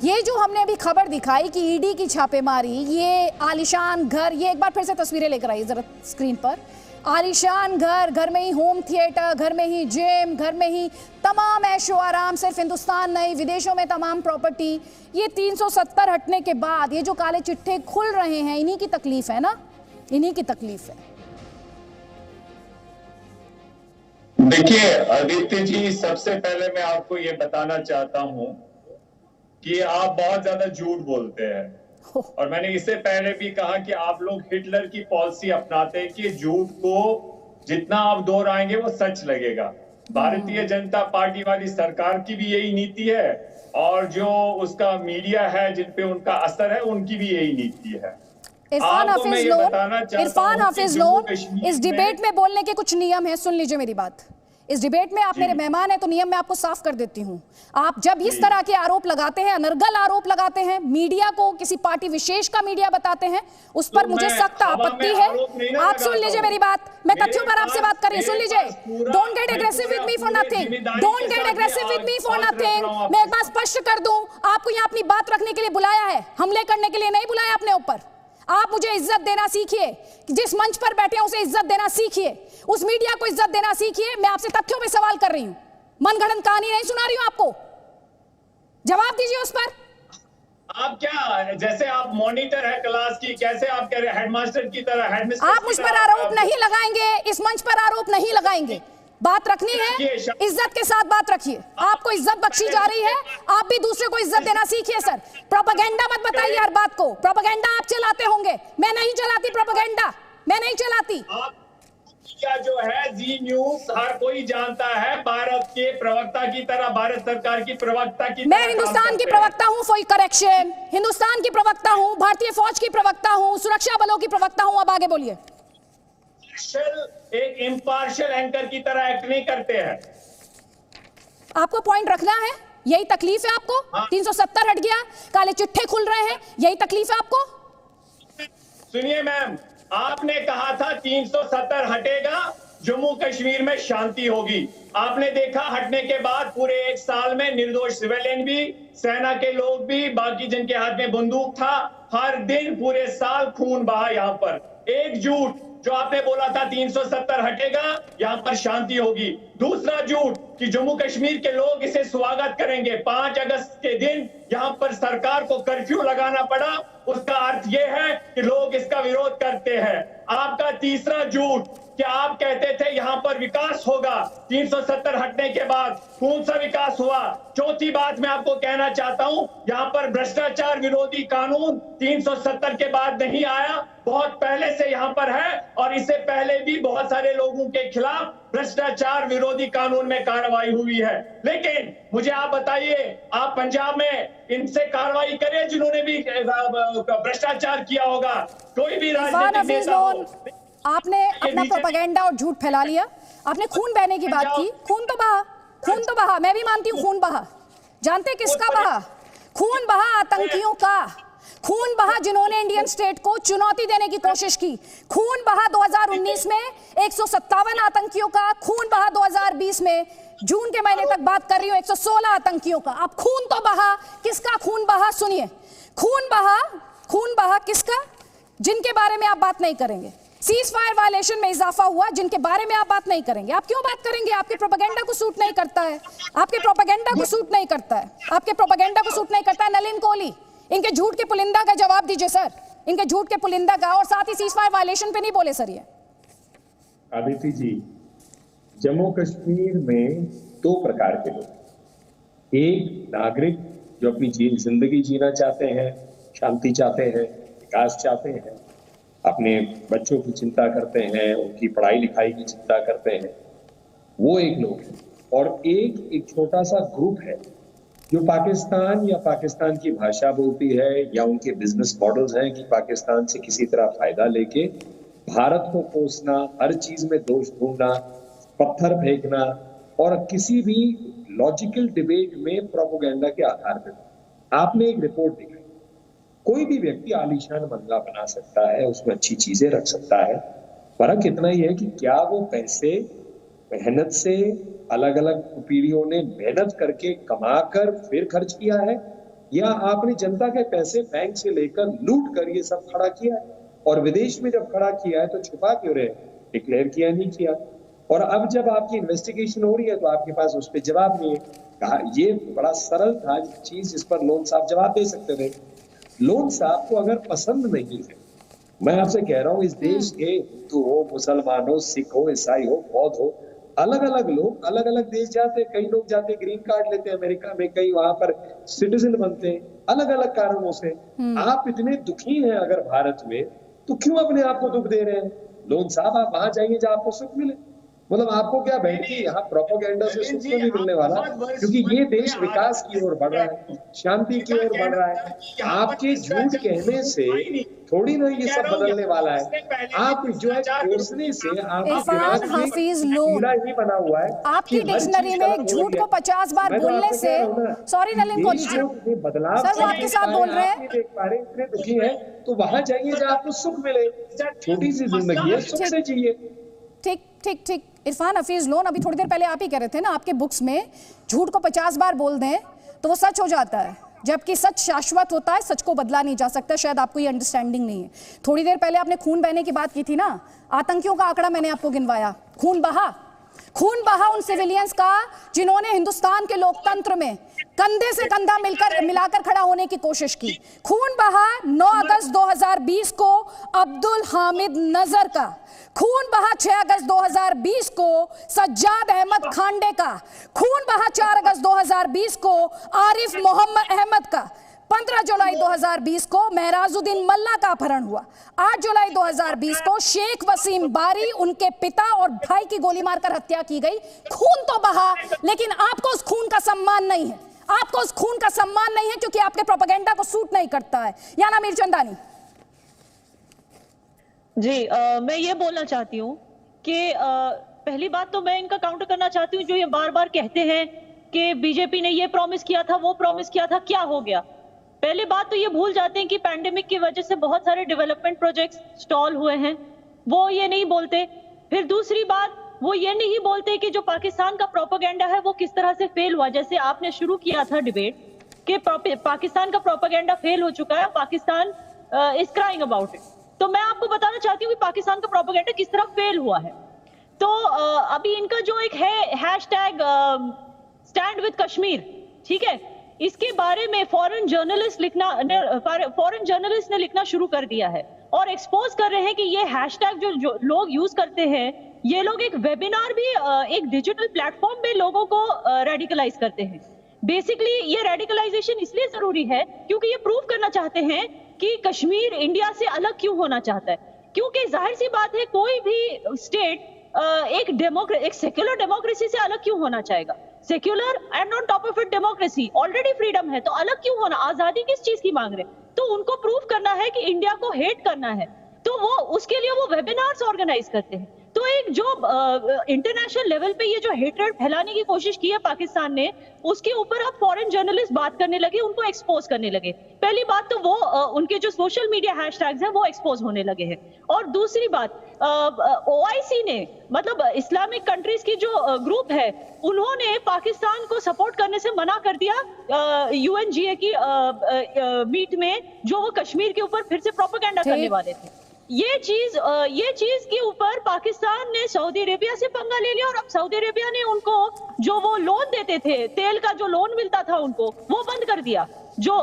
ये जो हमने अभी खबर दिखाई कि ईडी की छापेमारी, ये आलीशान घर, ये एक बार फिर से तस्वीरें लेकर आई जरा स्क्रीन पर। आलीशान घर, घर में ही होम थिएटर, घर में ही जिम, घर में ही तमाम ऐशो आराम, सिर्फ हिंदुस्तान नहीं विदेशों में तमाम प्रॉपर्टी। ये 370 हटने के बाद ये जो काले चिट्ठे खुल रहे हैं, इन्हीं की तकलीफ है ना, इन्हीं की तकलीफ है। देखिए आदित्य जी, सबसे पहले मैं आपको ये बताना चाहता हूं कि आप बहुत ज्यादा झूठ बोलते हैं और मैंने इससे पहले भी कहा कि आप लोग हिटलर की पॉलिसी अपनाते हैं कि झूठ को जितना आप दोहराएंगे वो सच लगेगा। भारतीय जनता पार्टी वाली सरकार की भी यही नीति है और जो उसका मीडिया है जिन पे उनका असर है उनकी भी यही नीति है। इरफान हाफिज लोन, इस डिबेट में बोलने के कुछ नियम हैं, सुन लीजिए मेरी बात। इस डिबेट में आप मेरे मेहमान हैं तो नियम मैं आपको साफ कर देती हूं। आप जब इस तरह के आरोप लगाते हैं, अनर्गल आरोप लगाते हैं, मीडिया को किसी पार्टी विशेष का मीडिया बताते हैं, उस पर मुझे सख्त आपत्ति है। आप सुन लीजिए मेरी बात, मैं तथ्यों पर आपसे बात कर रही हूं, सुन लीजिए। Don't get aggressive with me for nothing, don't get aggressive with me for nothing. मैं एक बात स्पष्ट कर दूं, आपको यहां अपनी बात रखने के लिए बुलाया है, हमले करने के लिए नहीं बुलाया अपने ऊपर। आप मुझे इज्जत देना सीखिए, जिस मंच पर बैठे हैं उसे इज्जत देना सीखिए, उस मीडिया को इज्जत देना सीखिए। मैं आपसे तथ्यों पे सवाल कर रही हूं, मनगढ़ंत कहानी नहीं सुना रही हूं आपको। जवाब दीजिए उस पर। आप क्या, जैसे आप मॉनिटर है क्लास की, कैसे आप कह रहे हैं हेडमास्टर की तरह, हेडमिस्ट्रेस आप मुझ पर आरोप नहीं लगाएंगे, इस मंच पर आरोप नहीं लगाएंगे। बात रखनी है, इज्जत के साथ बात रखिए। आपको इज्जत बख्शी जा रही है, आप भी दूसरे को इज्जत देना सीखिए सर। प्रोपेगेंडा मत बताइए हर बात को, प्रोपेगेंडा आप चलाते होंगे, मैं नहीं चलाती प्रोपेगेंडा, मैं नहीं चलाती। क्या जो है जी न्यूज हर कोई जानता है, भारत के प्रवक्ता की तरह, भारत सरकार की प्रवक्ता की मैं हिंदुस्तान की प्रवक्ता हूं, फॉर करेक्शन, हिंदुस्तान की प्रवक्ता हूं, भारतीय फौज की प्रवक्ता हूं, सुरक्षा बलों की प्रवक्ता हूं। अब आगे बोलिए। एक इम्पार्शियल एंकर की तरह एक्ट नहीं करते हैं। आपको पॉइंट रखना है, यही तकलीफ है आपको। 370 हट गया, काले चिट्ठे खुल रहे हैं, यही तकलीफ है आपको। सुनिए मैम, आपने कहा था 370 हटेगा, जम्मू कश्मीर में शांति होगी। आपने देखा हटने के बाद पूरे एक साल में निर्दोष सिविलियन भी, सेना के लोग भी, बाकी जिनके हाथ में बंदूक था, हर दिन पूरे साल खून बहा। यहाँ पर एक झूठ जो आपने बोला था 370 हटेगा, यहाँ पर शांति होगी। दूसरा झूठ कि जम्मू कश्मीर के लोग इसे स्वागत करेंगे। 5 अगस्त के दिन यहाँ पर सरकार को कर्फ्यू लगाना पड़ा, उसका अर्थ यह है कि लोग इसका विरोध करते हैं। आपका तीसरा झूठ कि आप कहते थे यहाँ पर विकास होगा, 370 हटने के बाद कौन सा विकास हुआ। चौथी बात मैं आपको कहना चाहता हूँ, यहाँ पर भ्रष्टाचार विरोधी कानून 370 के बाद नहीं आया, बहुत पहले से यहाँ पर है और इससे पहले भी बहुत सारे लोगों के खिलाफ भ्रष्टाचार विरोधी कानून में कार्रवाई हुई है। लेकिन मुझे आप बताइए, आप पंजाब में इनसे कार्रवाई करें जिन्होंने भी भ्रष्टाचार किया होगा। कोई भी राजनीतिक नेता हो, आपने अपना प्रोपेगेंडा और झूठ फैला लिया। आपने खून बहने की बात की, खून तो बहा, खून तो बहा, मैं भी मानती हूँ खून बहा। जानते किसका बहा? खून बहा आतंकियों का, खून बहा जिन्होंने इंडियन स्टेट को चुनौती देने की कोशिश की। खून बहा 2019 में 157 आतंकियों का, खून बहा 2020 में, जून के महीने तक बात कर रही हूँ, 116 आतंकियों का। अब खून तो बहा, किसका खून बहा? सुनिए, खून बहा किसका? जिनके बारे में आप बात नहीं करेंगे। सीज फायर वायलेशन में इजाफा हुआ, जिनके बारे में आप बात नहीं करेंगे। आप क्यों बात करेंगे? आपके प्रोपेगेंडा को सूट नहीं करता है, आपके प्रोपेगेंडा को सूट नहीं करता है, आपके प्रोपेगेंडा को सूट नहीं करता है। नलिन कोहली, इनके झूठ के पुलिंदा का जवाब दीजिए सर, इनके झूठ के पुलिंदा का। और साथ ही सीज फायर वायलेशन पे नहीं बोले सर ये। आदित्य जी, जम्मू कश्मीर में 2 प्रकार के लोग, एक नागरिक जो अपनी जिंदगी जीना चाहते हैं, शांति चाहते हैं, विकास चाहते हैं, अपने बच्चों की चिंता करते हैं, उनकी पढ़ाई लिखाई की चिंता करते हैं, वो एक लोग है। और एक छोटा सा ग्रुप है जो पाकिस्तान या पाकिस्तान की भाषा बोलती है या उनके बिजनेस मॉडल्स हैं कि पाकिस्तान से किसी तरह फायदा लेके भारत को कोसना, हर चीज में दोष ढूंढना, पत्थर फेंकना और किसी भी लॉजिकल डिबेट में प्रोपेगेंडा के आधार पर। आपने एक रिपोर्ट दिखाई, कोई भी व्यक्ति आलीशान बंगला बना सकता है, उसमें अच्छी चीजें रख सकता है, फर्क इतना ही है कि क्या वो पैसे मेहनत से अलग अलग पीढ़ियों ने मेहनत करके कमाकर फिर खर्च किया है या आपने जनता के पैसे बैंक से लेकर लूट कर ये सब खड़ा किया है? और विदेश में जब खड़ा किया है तो छुपा क्यों रहे? डिक्लेयर किया नहीं किया। और अब जब आपकी इन्वेस्टिगेशन हो रही है तो आपके पास उस पर जवाब नहीं है। कहा ये बड़ा सरल था चीज, इस पर लोन साहब जवाब दे सकते थे। लोन साहब को अगर पसंद नहीं है, मैं आपसे कह रहा हूं, इस देश के हिंदू हो, मुसलमान हो, सिख हो, ईसाई हो, बौद्ध हो, अलग अलग लोग अलग अलग देश जाते हैं। कई लोग जाते हैं ग्रीन कार्ड लेते हैं अमेरिका में, कई वहां पर सिटीजन बनते हैं अलग अलग कारणों से। आप इतने दुखी हैं अगर भारत में, तो क्यों अपने आप को दुख दे रहे हैं? लोन साहब आप वहां जाएंगे जहां आपको सुख मिले। मतलब आपको क्या बैठ के यहाँ प्रोपेगेंडा से सुख नहीं मिलने वाला, क्योंकि ये देश विकास की ओर बढ़ रहा है, शांति की ओर बढ़ रहा है। आपके झूठ कहने से थोड़ी ना ये सब बदलने वाला है। आप जो है कोसने से इरफान हाफिज लोन ही बना हुआ है। आपकी डिक्शनरी में झूठ को 50 बार बोलने से, सॉरी नलिन कौर जी, बदलाव सर वो आपके साथ बोल रहे हैं। देख पा रहे इतने दुखी है तो वहां जाइए जहाँ आपको सुख मिले। छोटी सी जिंदगी है, सुख से जिए। ठीक ठीक ठीक। इरफान हफीज लोन, अभी थोड़ी देर पहले आप ही कह रहे थे ना, आपके बुक्स में झूठ को 50 बार बोल दें तो वो सच हो जाता है, जबकि सच शाश्वत होता है, सच को बदला नहीं जा सकता। शायद आपको ये अंडरस्टैंडिंग नहीं है। थोड़ी देर पहले आपने खून बहने की बात की थी ना, आतंकियों का आंकड़ा मैंने आपको गिनवाया। खून बहा उन सिविलियंस का जिन्होंने हिंदुस्तान के लोकतंत्र में कंधे से कंधा मिलाकर खड़ा होने की कोशिश की। खून बहा 9 अगस्त 2020 को अब्दुल हामिद नजर का। खून बहा 6 अगस्त 2020 को सज्जाद अहमद खांडे का। खून बहा 4 अगस्त 2020 को आरिफ मोहम्मद अहमद का। 15 जुलाई 2020 को महराजुद्दीन मल्ला का अपहरण हुआ। 8 जुलाई 2020 को शेख वसीम बारी, उनके पिता और भाई की गोली मारकर हत्या की गई। खून तो बहा, लेकिन आपको उस खून का सम्मान नहीं है। आपको उस खून का सम्मान नहीं है क्योंकि आपके प्रोपेगेंडा को सूट नहीं करता है। याना मीरचंदानी जी, मैं ये बोलना चाहती हूँ कि पहली बात तो मैं इनका काउंटर करना चाहती हूँ जो ये बार बार कहते हैं कि बीजेपी ने ये प्रॉमिस किया था, वो प्रॉमिस किया था, क्या हो गया। पहली बात तो ये भूल जाते हैं कि पैंडेमिक की वजह से बहुत सारे डेवलपमेंट प्रोजेक्ट्स स्टॉल हुए हैं, वो ये नहीं बोलते। फिर दूसरी बात, वो ये नहीं बोलते कि जो पाकिस्तान का प्रोपेगेंडा है वो किस तरह से फेल हुआ। जैसे आपने शुरू किया था डिबेट कि पाकिस्तान का प्रोपेगेंडा फेल हो चुका है, Pakistan is crying about it. तो मैं आपको बताना चाहती हूँ कि पाकिस्तान का प्रोपेगेंडा किस तरह फेल हुआ है। तो अभी इनका जो एक है हैशटैग स्टैंड विद कश्मीर, ठीक है, इसके बारे में फॉरेन जर्नलिस्ट ने लिखना शुरू कर दिया है और एक्सपोज कर रहे हैं कि ये हैशटैग जो लोग यूज करते हैं, ये लोग एक वेबिनार भी एक डिजिटल प्लेटफॉर्म पे लोगों को रेडिकलाइज करते हैं। बेसिकली ये रेडिकलाइजेशन इसलिए जरूरी है क्योंकि ये प्रूव करना चाहते हैं कि कश्मीर इंडिया से अलग क्यों होना चाहता है। क्योंकि जाहिर सी बात है, कोई भी स्टेट एक सेक्युलर डेमोक्रेसी से अलग क्यों होना चाहेगा। Secular and on top of it democracy, already freedom है, तो अलग क्यों होना, आजादी किस चीज की मांग रहे। तो उनको प्रूव करना है कि इंडिया को हेट करना है, तो वो उसके लिए वो वेबिनार्स ऑर्गेनाइज करते हैं। तो एक जो इंटरनेशनल लेवल पे ये जो हेट्रेड फैलाने की कोशिश की है पाकिस्तान ने, उसके ऊपर अब फॉरेन जर्नलिस्ट बात करने लगे, उनको एक्सपोज करने लगे। पहली बात तो वो उनके जो सोशल मीडिया हैशटैग्स हैं वो एक्सपोज होने लगे हैं। और दूसरी बात, OIC ने, मतलब इस्लामिक कंट्रीज की जो ग्रुप है, उन्होंने पाकिस्तान को सपोर्ट करने से मना कर दिया UNGA की मीट में, जो वो कश्मीर के ऊपर फिर से प्रोपेगेंडा करने वाले थे। ये चीज के ऊपर पाकिस्तान ने सऊदी अरेबिया से पंगा ले लिया और अब सऊदी अरेबिया ने उनको जो वो लोन देते थे, तेल का जो लोन मिलता था उनको, वो बंद कर दिया। जो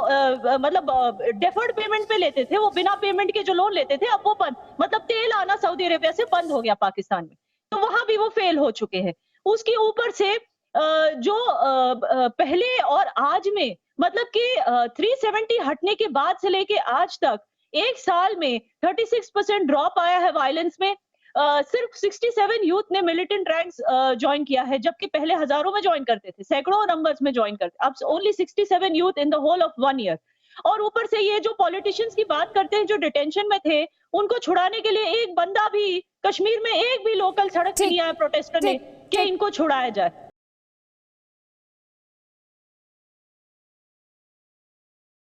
मतलब डेफर्ड पेमेंट पे लेते थे, वो बिना पेमेंट के जो लोन लेते थे, अब वो बंद, मतलब तेल आना सऊदी अरेबिया से बंद हो गया पाकिस्तान में। तो वहां भी वो फेल हो चुके हैं। उसके ऊपर से जो पहले और आज में, मतलब कि 370 हटने के बाद से लेके आज तक एक साल में 36% ड्रॉप आया है वायलेंस में। सिर्फ 67 यूथ ने मिलिटेंट रैंक्स ज्वाइन किया है, जबकि पहले हजारों में ज्वाइन करते थे, सैकड़ों नंबर्स में ज्वाइन करते, अब only 67 youth in the whole of 1 year. और ऊपर से ये जो पॉलिटिशियंस की बात करते हैं जो डिटेंशन में थे, उनको छुड़ाने के लिए एक बंदा भी कश्मीर में, एक भी लोकल सड़क पे नहीं आया प्रोटेस्टर ने कि इनको छुड़ाया जाए।